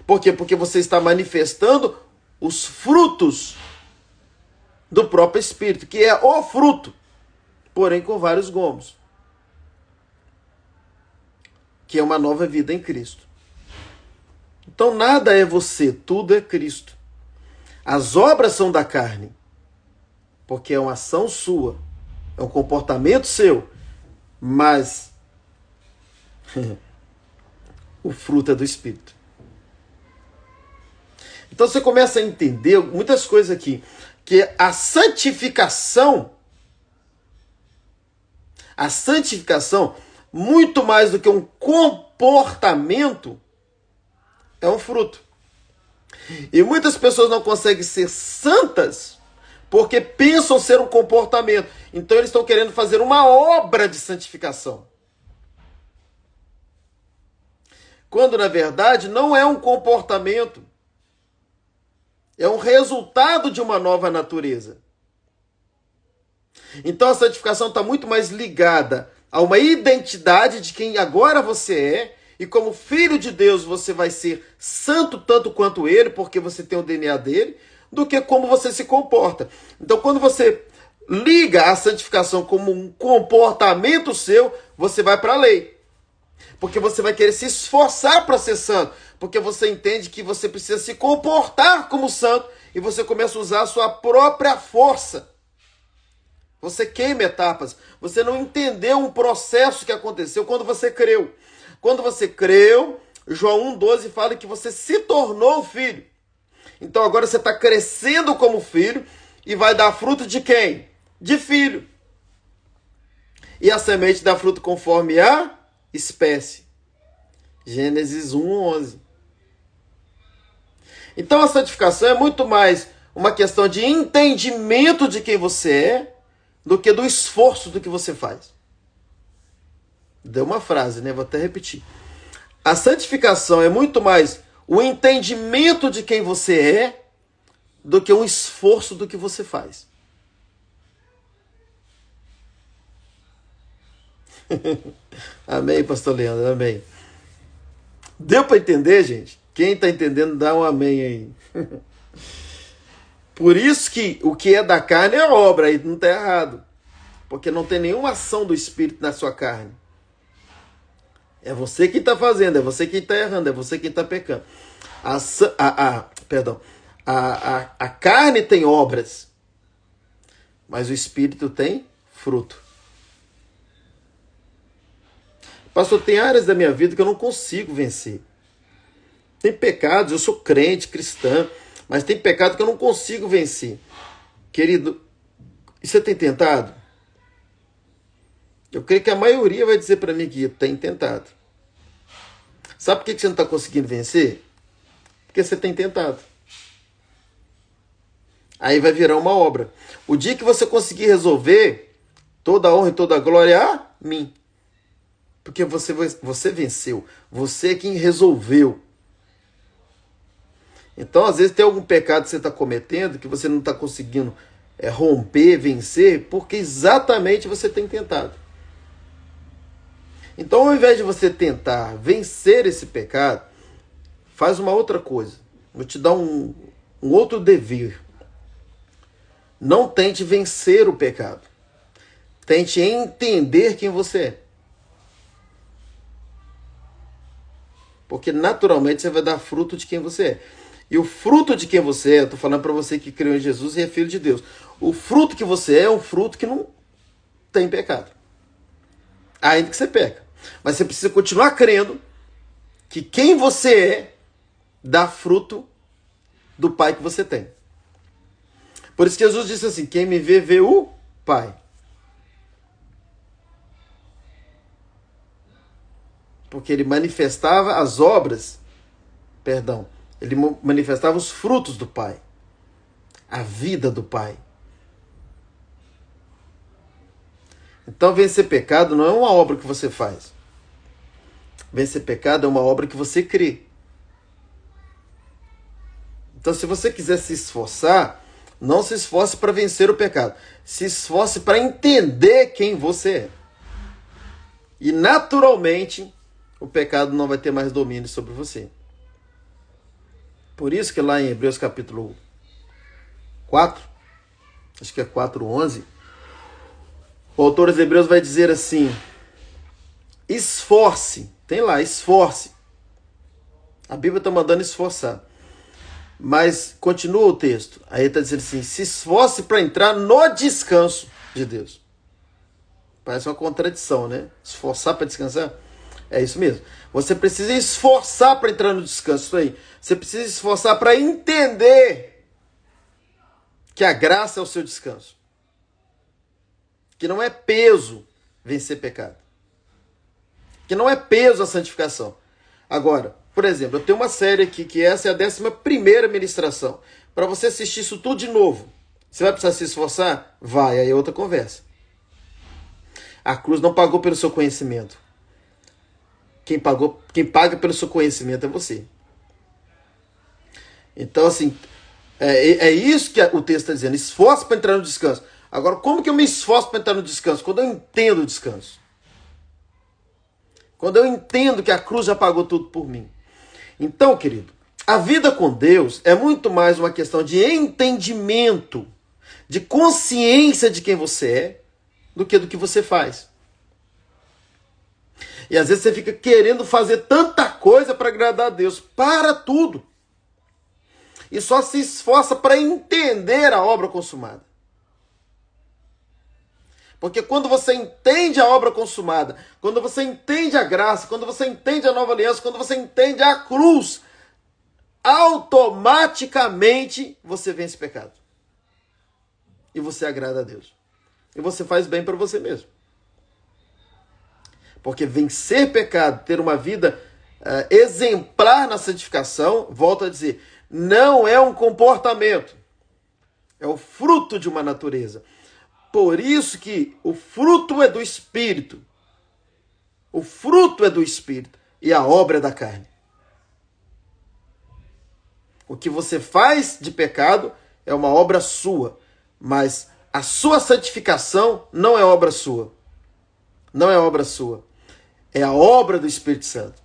Por quê? Porque você está manifestando os frutos do próprio Espírito, que é o fruto, porém com vários gomos, que é uma nova vida em Cristo. Então nada é você, tudo é Cristo. As obras são da carne, porque é uma ação sua, é um comportamento seu, mas o fruto é do Espírito. Então você começa a entender muitas coisas aqui, que a santificação, muito mais do que um comportamento, é um fruto. E muitas pessoas não conseguem ser santas porque pensam ser um comportamento. Então eles estão querendo fazer uma obra de santificação. Quando na verdade não é um comportamento. É um resultado de uma nova natureza. Então a santificação está muito mais ligada a uma identidade de quem agora você é, e como filho de Deus você vai ser santo tanto quanto ele, porque você tem o DNA dele, do que como você se comporta. Então quando você liga a santificação como um comportamento seu, você vai para a lei. Porque você vai querer se esforçar para ser santo. Porque você entende que você precisa se comportar como santo. E você começa a usar a sua própria força. Você queima etapas. Você não entendeu um processo que aconteceu quando você creu. Quando você creu, João 1,12 fala que você se tornou filho. Então agora você está crescendo como filho. E vai dar fruto de quem? De filho. E a semente dá fruto conforme a espécie. Gênesis 1:11. Então a santificação é muito mais uma questão de entendimento de quem você é do que do esforço do que você faz. Deu uma frase, né? Vou até repetir. A santificação é muito mais o entendimento de quem você é do que um esforço do que você faz. Amém, pastor Leandro, amém. Deu para entender, gente? Quem está entendendo, dá um amém aí. Por isso que o que é da carne é obra, aí não está errado. Porque não tem nenhuma ação do Espírito na sua carne. É você que está fazendo, é você que está errando, é você que está pecando. A carne tem obras, mas o Espírito tem fruto. Pastor, tem áreas da minha vida que eu não consigo vencer. Tem pecados, eu sou crente, cristã, mas tem pecado que eu não consigo vencer. Querido, e você tem tentado? Eu creio que a maioria vai dizer para mim que tem tentado. Sabe por que você não está conseguindo vencer? Porque você tem tentado. Aí vai virar uma obra. O dia que você conseguir resolver, toda a honra e toda a glória é a mim. Porque você venceu. Você é quem resolveu. Então, às vezes, tem algum pecado que você está cometendo que você não está conseguindo romper, vencer, porque exatamente você tem tentado. Então, ao invés de você tentar vencer esse pecado, faz uma outra coisa. Vou te dar um outro dever. Não tente vencer o pecado. Tente entender quem você é. Porque naturalmente você vai dar fruto de quem você é. E o fruto de quem você é, eu estou falando para você que creu em Jesus e é filho de Deus. O fruto que você é um fruto que não tem pecado. Ainda que você peca. Mas você precisa continuar crendo que quem você é dá fruto do Pai que você tem. Por isso que Jesus disse assim, quem me vê, vê o Pai. Porque ele manifestava as obras, ele manifestava os frutos do Pai. A vida do Pai. Então vencer pecado não é uma obra que você faz. Vencer pecado é uma obra que você crê. Então se você quiser se esforçar, não se esforce para vencer o pecado. Se esforce para entender quem você é. E naturalmente o pecado não vai ter mais domínio sobre você. Por isso que lá em Hebreus capítulo 4, acho que é 4:11, o autor dos Hebreus vai dizer assim, esforce, tem lá, esforce. A Bíblia está mandando esforçar. Mas continua o texto, aí está dizendo assim, se esforce para entrar no descanso de Deus. Parece uma contradição, né? Esforçar para descansar. É isso mesmo. Você precisa esforçar para entrar no descanso. Isso aí. Você precisa esforçar para entender que a graça é o seu descanso. Que não é peso vencer pecado. Que não é peso a santificação. Agora, por exemplo, eu tenho uma série aqui que essa é a 11ª ministração. Para você assistir isso tudo de novo, você vai precisar se esforçar? Vai, aí é outra conversa. A cruz não pagou pelo seu conhecimento. Quem paga pelo seu conhecimento é você. Então, assim, é isso que o texto está dizendo. Esforço para entrar no descanso. Agora, como que eu me esforço para entrar no descanso? Quando eu entendo o descanso. Quando eu entendo que a cruz já pagou tudo por mim. Então, querido, a vida com Deus é muito mais uma questão de entendimento, de consciência de quem você é, do que você faz. E às vezes você fica querendo fazer tanta coisa para agradar a Deus. Para tudo. E só se esforça para entender a obra consumada. Porque quando você entende a obra consumada, quando você entende a graça, quando você entende a nova aliança, quando você entende a cruz, automaticamente você vence o pecado. E você agrada a Deus. E você faz bem para você mesmo. Porque vencer pecado, ter uma vida exemplar na santificação, volto a dizer, não é um comportamento. É o fruto de uma natureza. Por isso que o fruto é do Espírito. O fruto é do Espírito. E a obra é da carne. O que você faz de pecado é uma obra sua. Mas a sua santificação não é obra sua. Não é obra sua. É a obra do Espírito Santo.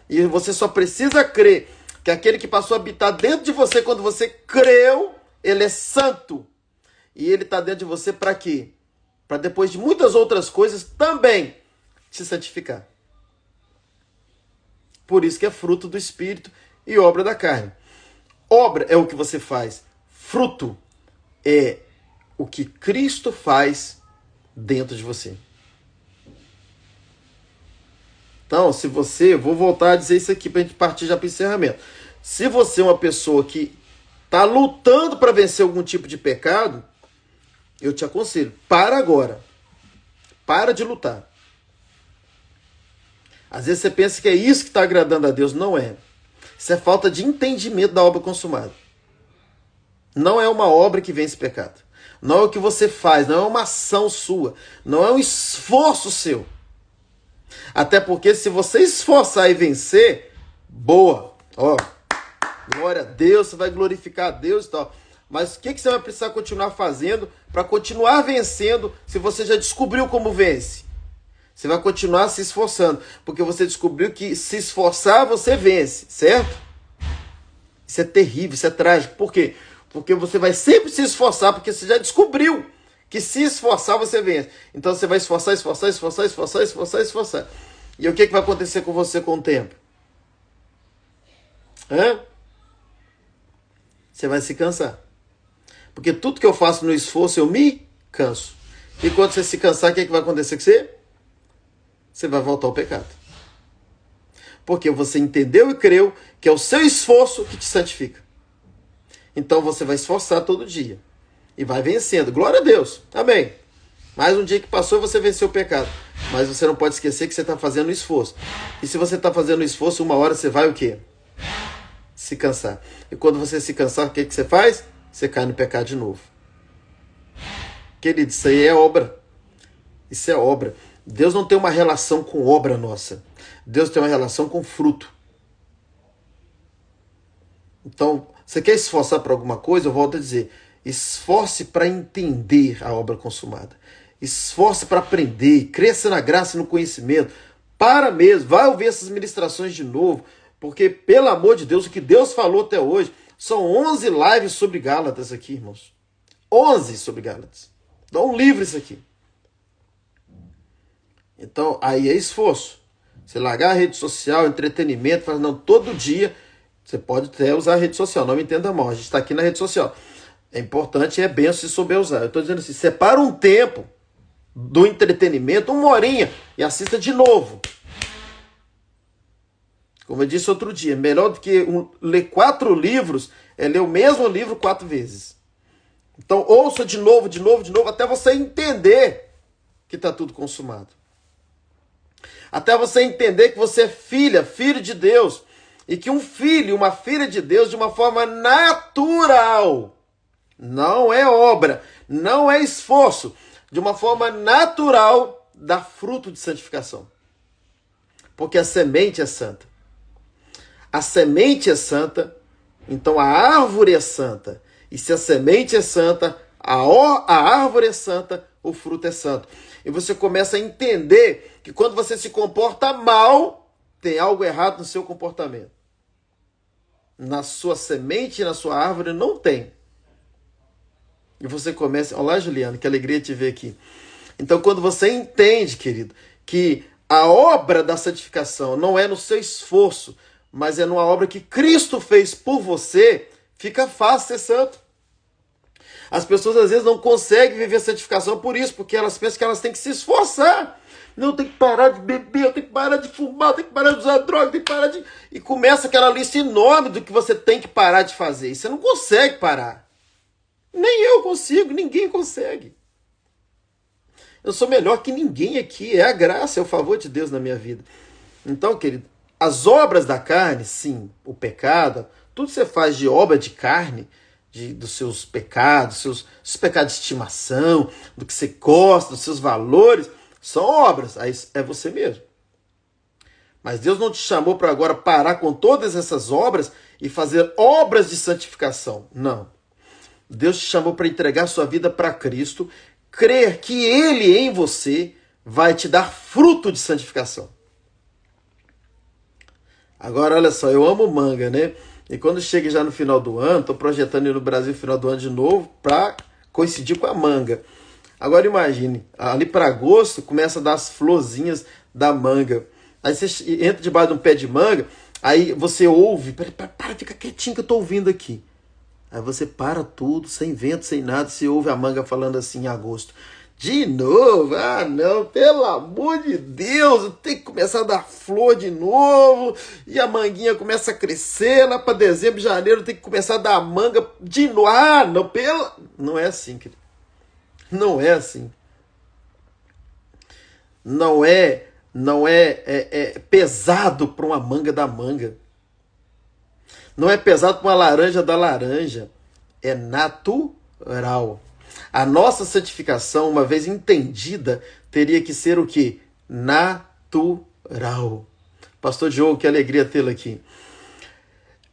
E você só precisa crer que aquele que passou a habitar dentro de você, quando você creu, ele é santo. E ele está dentro de você para quê? Para depois de muitas outras coisas também se santificar. Por isso que é fruto do Espírito e obra da carne. Obra é o que você faz. Fruto é o que Cristo faz dentro de você. Então, se você... Vou voltar a dizer isso aqui para a gente partir já para o encerramento. Se você é uma pessoa que está lutando para vencer algum tipo de pecado, eu te aconselho, para agora. Para de lutar. Às vezes você pensa que é isso que está agradando a Deus. Não é. Isso é falta de entendimento da obra consumada. Não é uma obra que vence pecado. Não é o que você faz, não é uma ação sua. Não é um esforço seu. Até porque se você esforçar e vencer, boa. Ó, glória a Deus, você vai glorificar a Deus e tal. Mas o que você vai precisar continuar fazendo para continuar vencendo se você já descobriu como vence? Você vai continuar se esforçando, porque você descobriu que se esforçar você vence, certo? Isso é terrível, isso é trágico. Por quê? Porque você vai sempre se esforçar, porque você já descobriu que se esforçar você vence. Então você vai esforçar. E o que vai acontecer com você com o tempo? Você vai se cansar. Porque tudo que eu faço no esforço, eu me canso. E quando você se cansar, o que vai acontecer com você? Você vai voltar ao pecado. Porque você entendeu e creu que é o seu esforço que te santifica. Então você vai esforçar todo dia. e vai vencendo. Glória a Deus. Amém. Mais um dia que passou e você venceu o pecado. Mas você não pode esquecer que você está fazendo esforço. E se você está fazendo esforço, uma hora você vai o quê? Se cansar. E quando você se cansar, o que você faz? Você cai no pecado de novo. Querido, isso aí é obra. Isso é obra. Deus não tem uma relação com obra nossa. Deus tem uma relação com fruto. Então, você quer esforçar para alguma coisa? Eu volto a dizer, esforce para entender a obra consumada. Esforce para aprender, cresça na graça e no conhecimento. Para mesmo, vai ouvir essas ministrações de novo, porque, pelo amor de Deus, o que Deus falou até hoje, são 11 lives sobre Gálatas aqui, irmãos. 11 sobre Gálatas. Dá um livro isso aqui. Então, aí é esforço. Você largar a rede social, entretenimento, falar, não, todo dia, você pode até usar a rede social, não me entenda mal, a gente está aqui na rede social. É importante, é benção se souber usar. Eu estou dizendo assim, separa um tempo do entretenimento, 1 horinha, e assista de novo. Como eu disse outro dia, melhor do que ler 4 livros, é ler o mesmo livro 4 vezes. Então, ouça de novo, até você entender que está tudo consumado. Até você entender que você é filho de Deus. E que um filho, uma filha de Deus, de uma forma natural, não é obra, não é esforço, de uma forma natural, dá fruto de santificação. Porque a semente é santa. A semente é santa, então a árvore é santa. E se a semente é santa, a árvore é santa, o fruto é santo. E você começa a entender que quando você se comporta mal, tem algo errado no seu comportamento. Na sua semente e na sua árvore não tem. E você começa... Olá, Juliana, que alegria te ver aqui. Então, quando você entende, querido, que a obra da santificação não é no seu esforço, mas é numa obra que Cristo fez por você, fica fácil ser santo. As pessoas às vezes não conseguem viver a santificação por isso, porque elas pensam que elas têm que se esforçar. Não, eu tenho que parar de beber, eu tenho que parar de fumar, eu tenho que parar de usar droga, eu tenho que parar de... E começa aquela lista enorme do que você tem que parar de fazer. E você não consegue parar. Nem eu consigo, ninguém consegue. Eu sou melhor que ninguém aqui. É a graça, é o favor de Deus na minha vida. Então, querido, as obras da carne, sim, o pecado, tudo que você faz de obra de carne, dos seus pecados, seus pecados de estimação, do que você gosta, dos seus valores, são obras. Aí é você mesmo. Mas Deus não te chamou para agora parar com todas essas obras e fazer obras de santificação. Não. Deus te chamou para entregar sua vida para Cristo, crer que Ele em você vai te dar fruto de santificação. Agora, olha só, eu amo manga, né? E quando chega já no final do ano, estou projetando ir no Brasil no final do ano de novo para coincidir com a manga. Agora imagine, ali para agosto começa a dar as florzinhas da manga. Aí você entra debaixo de um pé de manga, aí você ouve, para, fica quietinho que eu estou ouvindo aqui. Aí você para tudo, sem vento, sem nada, você ouve a manga falando assim em agosto. De novo? Ah, não, pelo amor de Deus, tem que começar a dar flor de novo, e a manguinha começa a crescer, lá para dezembro, janeiro, tem que começar a dar manga de novo. Ah, não, não é assim, querido. Não é assim. Não é pesado para uma manga da manga. Não é pesado para uma laranja da laranja. É natural. A nossa santificação, uma vez entendida, teria que ser o quê? Natural. Pastor Diogo, que alegria tê-lo aqui.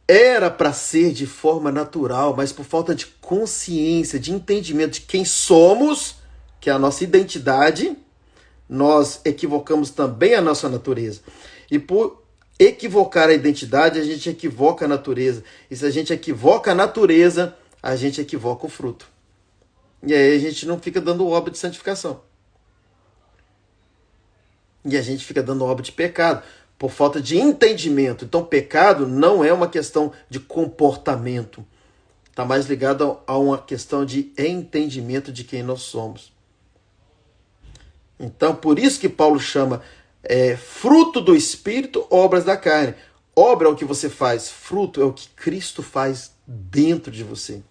Era para ser de forma natural, mas por falta de consciência, de entendimento de quem somos, que é a nossa identidade, nós equivocamos também a nossa natureza. E por equivocar a identidade, a gente equivoca a natureza. E se a gente equivoca a natureza, a gente equivoca o fruto. E aí a gente não fica dando obra de santificação. E a gente fica dando obra de pecado, por falta de entendimento. Então, pecado não é uma questão de comportamento. Está mais ligado a uma questão de entendimento de quem nós somos. Então, por isso que Paulo chama fruto do Espírito, obras da carne. Obra é o que você faz, fruto é o que Cristo faz dentro de você.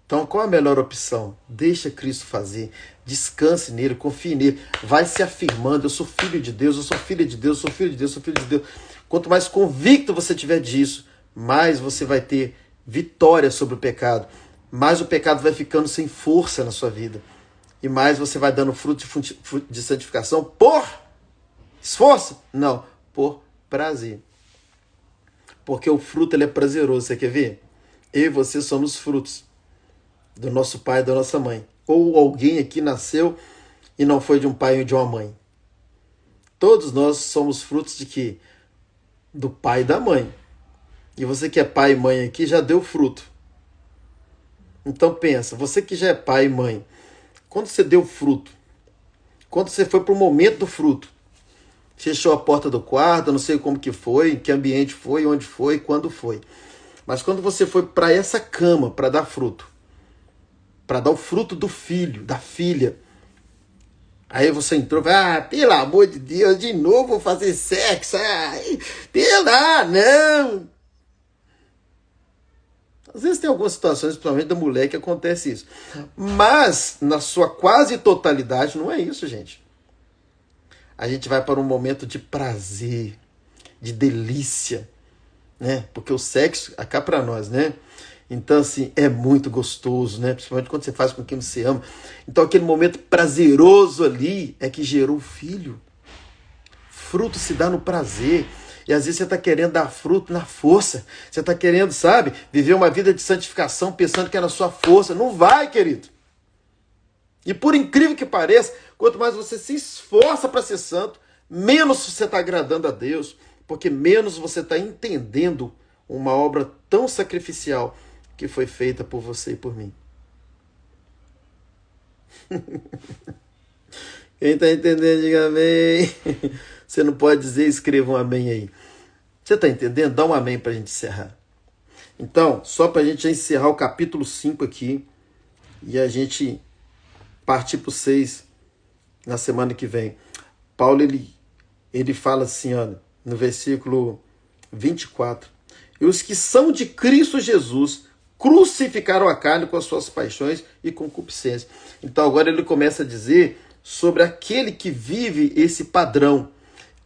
Então, qual a melhor opção? Deixa Cristo fazer. Descanse nele, confie nele. Vai se afirmando. Eu sou filho de Deus, eu sou filha de Deus, eu sou filho de Deus, eu sou filho de Deus. Quanto mais convicto você tiver disso, mais você vai ter vitória sobre o pecado. Mais o pecado vai ficando sem força na sua vida. E mais você vai dando fruto de santificação por esforço? Não, por prazer. Porque o fruto ele é prazeroso. Você quer ver? Eu e você somos frutos do nosso pai e da nossa mãe. Ou alguém aqui nasceu e não foi de um pai ou de uma mãe. Todos nós somos frutos de quê? Do pai e da mãe. E você que é pai e mãe aqui já deu fruto. Então pensa, você que já é pai e mãe, quando você deu fruto, quando você foi para o momento do fruto, fechou a porta do quarto, não sei como que foi, em que ambiente foi, onde foi, quando foi. Mas quando você foi para essa cama para dar fruto, para dar o fruto do filho, da filha, aí você entrou, pelo amor de Deus, de novo vou fazer sexo, não. Às vezes tem algumas situações, principalmente da mulher, que acontece isso. Mas, na sua quase totalidade, não é isso, gente. A gente vai para um momento de prazer, de delícia, né? Porque o sexo, cá para nós, né? Então, assim, é muito gostoso, né? Principalmente quando você faz com quem você ama. Então, aquele momento prazeroso ali é que gerou o filho. Fruto se dá no prazer. E às vezes você está querendo dar fruto na força. Você está querendo, sabe, viver uma vida de santificação pensando que é na sua força. Não vai, querido. E por incrível que pareça, quanto mais você se esforça para ser santo, menos você está agradando a Deus. Porque menos você está entendendo uma obra tão sacrificial que foi feita por você e por mim. Quem está entendendo, diga amém. Você não pode dizer, escreva um amém aí. Você está entendendo? Dá um amém para a gente encerrar. Então, só para a gente encerrar o capítulo 5 aqui e a gente partir para o 6 na semana que vem. Paulo, ele fala assim, olha, no versículo 24. E os que são de Cristo Jesus crucificaram a carne com as suas paixões e concupiscências. Então agora ele começa a dizer sobre aquele que vive esse padrão.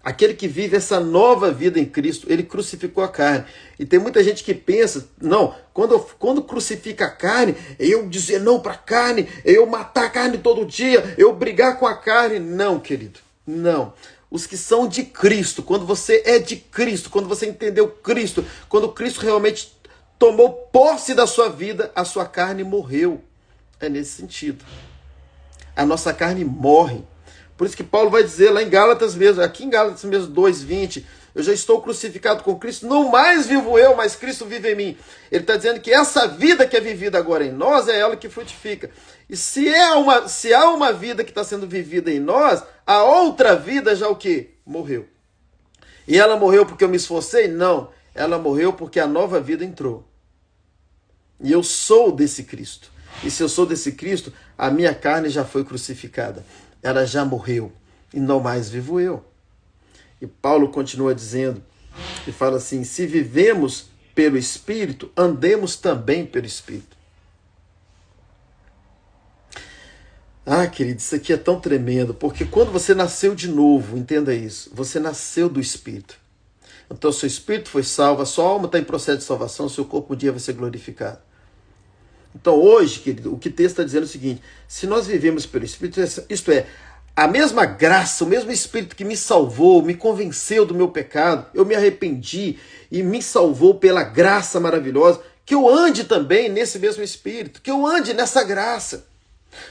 Aquele que vive essa nova vida em Cristo, ele crucificou a carne. E tem muita gente que pensa, não, quando crucifica a carne, é eu dizer não para a carne, é eu matar a carne todo dia, eu brigar com a carne. Não, querido, não. Os que são de Cristo, quando você é de Cristo, quando você entendeu Cristo, quando Cristo realmente tomou posse da sua vida, a sua carne morreu. É nesse sentido. A nossa carne morre. Por isso que Paulo vai dizer lá em Gálatas mesmo, aqui em Gálatas mesmo 2:20, eu já estou crucificado com Cristo, não mais vivo eu, mas Cristo vive em mim. Ele está dizendo que essa vida que é vivida agora em nós é ela que frutifica. E se há uma vida que está sendo vivida em nós, a outra vida já o quê? Morreu. E ela morreu porque eu me esforcei? Não. Ela morreu porque a nova vida entrou. E eu sou desse Cristo. E se eu sou desse Cristo, a minha carne já foi crucificada. Ela já morreu. E não mais vivo eu. E Paulo continua dizendo, e fala assim, se vivemos pelo Espírito, andemos também pelo Espírito. Ah, querido, isso aqui é tão tremendo, porque quando você nasceu de novo, entenda isso, você nasceu do Espírito. Então, seu espírito foi salvo, a sua alma está em processo de salvação, seu corpo um dia vai ser glorificado. Então, hoje, querido, o que o texto está dizendo é o seguinte, se nós vivemos pelo Espírito, isto é, a mesma graça, o mesmo Espírito que me salvou, me convenceu do meu pecado, eu me arrependi e me salvou pela graça maravilhosa, que eu ande também nesse mesmo Espírito, que eu ande nessa graça.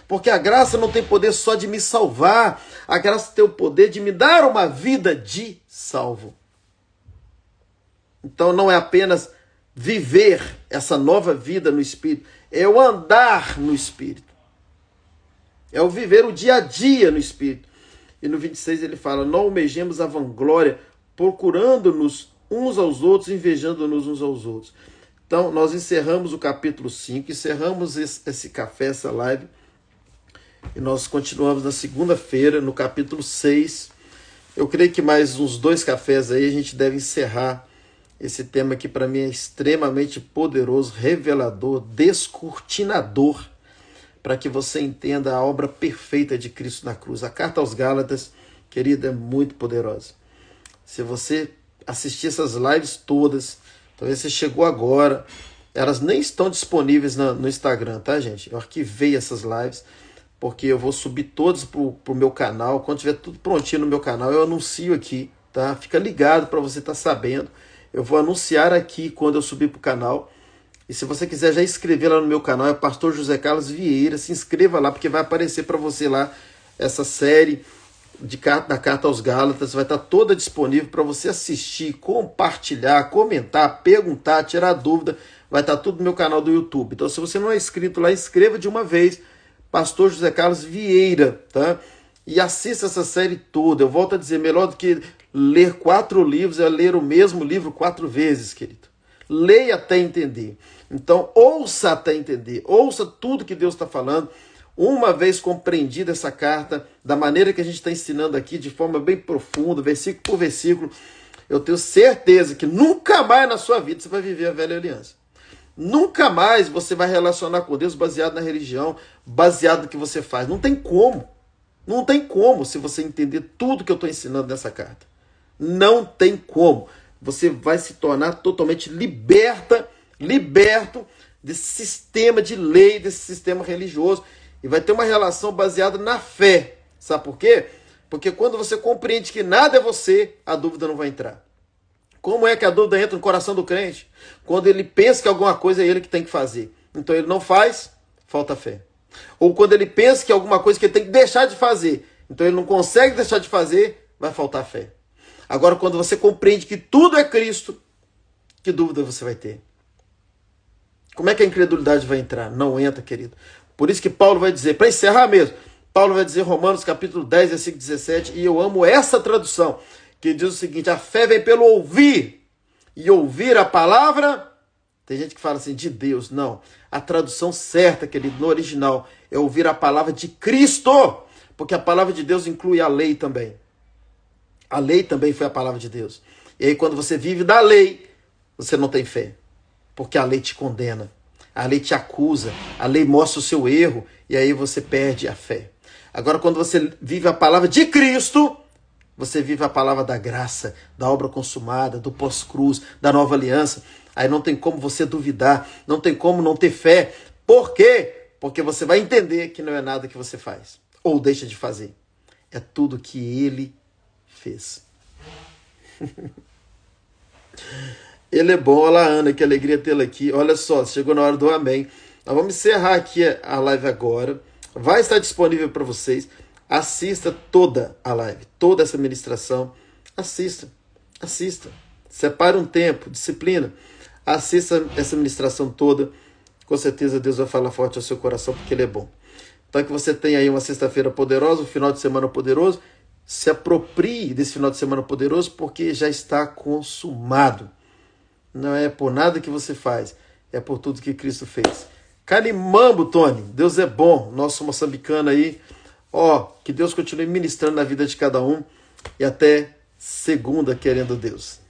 Porque a graça não tem poder só de me salvar, a graça tem o poder de me dar uma vida de salvo. Então não é apenas viver essa nova vida no Espírito, é o andar no Espírito. É o viver o dia a dia no Espírito. E no 26 ele fala, não almejemos a vanglória, procurando-nos uns aos outros, invejando-nos uns aos outros. Então nós encerramos o capítulo 5, encerramos esse café, essa live, e nós continuamos na segunda-feira, no capítulo 6. Eu creio que mais uns 2 cafés aí a gente deve encerrar Esse tema aqui para mim é extremamente poderoso, revelador, descortinador, para que você entenda a obra perfeita de Cristo na cruz. A carta aos Gálatas, querida, é muito poderosa. Se você assistir essas lives todas, talvez você chegou agora, elas nem estão disponíveis no Instagram, tá, gente? Eu arquivei essas lives, porque eu vou subir todas pro meu canal. Quando tiver tudo prontinho no meu canal, eu anuncio aqui, tá? Fica ligado para você estar sabendo. Eu vou anunciar aqui quando eu subir pro canal. E se você quiser já inscrever lá no meu canal, é Pastor José Carlos Vieira. Se inscreva lá, porque vai aparecer para você lá essa série da Carta aos Gálatas. Vai estar toda disponível para você assistir, compartilhar, comentar, perguntar, tirar dúvida. Vai estar tudo no meu canal do YouTube. Então, se você não é inscrito lá, inscreva de uma vez. Pastor José Carlos Vieira, tá? E assista essa série toda. Eu volto a dizer, melhor do que ler 4 livros é ler o mesmo livro 4 vezes, querido. Leia até entender. Então, ouça até entender. Ouça tudo que Deus está falando. Uma vez compreendida essa carta, da maneira que a gente está ensinando aqui, de forma bem profunda, versículo por versículo, eu tenho certeza que nunca mais na sua vida você vai viver a velha aliança. Nunca mais você vai relacionar com Deus baseado na religião, baseado no que você faz. Não tem como. Não tem como se você entender tudo que eu estou ensinando nessa carta. Não tem como. Você vai se tornar totalmente liberto desse sistema de lei, desse sistema religioso. E vai ter uma relação baseada na fé. Sabe por quê? Porque quando você compreende que nada é você, a dúvida não vai entrar. Como é que a dúvida entra no coração do crente? Quando ele pensa que alguma coisa é ele que tem que fazer. Então ele não faz, falta fé. Ou quando ele pensa que alguma coisa que ele tem que deixar de fazer, então ele não consegue deixar de fazer, vai faltar fé. Agora, quando você compreende que tudo é Cristo, que dúvida você vai ter? Como é que a incredulidade vai entrar? Não entra, querido. Por isso que Paulo vai dizer, para encerrar mesmo, Paulo vai dizer, Romanos capítulo 10, versículo 17, e eu amo essa tradução, que diz o seguinte, a fé vem pelo ouvir, e ouvir a palavra, tem gente que fala assim, de Deus. Não, a tradução certa, querido, no original, é ouvir a palavra de Cristo, porque a palavra de Deus inclui a lei também. A lei também foi a palavra de Deus. E aí quando você vive da lei, você não tem fé. Porque a lei te condena. A lei te acusa. A lei mostra o seu erro. E aí você perde a fé. Agora quando você vive a palavra de Cristo, você vive a palavra da graça, da obra consumada, do pós-cruz, da nova aliança. Aí não tem como você duvidar. Não tem como não ter fé. Por quê? Porque você vai entender que não é nada que você faz. Ou deixa de fazer. É tudo que Ele fez. Ele é bom. Olá, Ana, que alegria tê-la aqui. Olha só, chegou na hora do amém. Nós vamos encerrar aqui a live agora. Vai estar disponível para vocês. Assista toda a live, toda essa ministração. Assista. Separe um tempo, disciplina. Assista essa ministração toda. Com certeza Deus vai falar forte ao seu coração, porque Ele é bom. Então que você tenha aí uma sexta-feira poderosa, um final de semana poderoso. Se aproprie desse final de semana poderoso, porque já está consumado. Não é por nada que você faz, é por tudo que Cristo fez. Carimambo, Tony, Deus é bom, nosso moçambicano aí. Que Deus continue ministrando na vida de cada um. E até segunda, querendo Deus.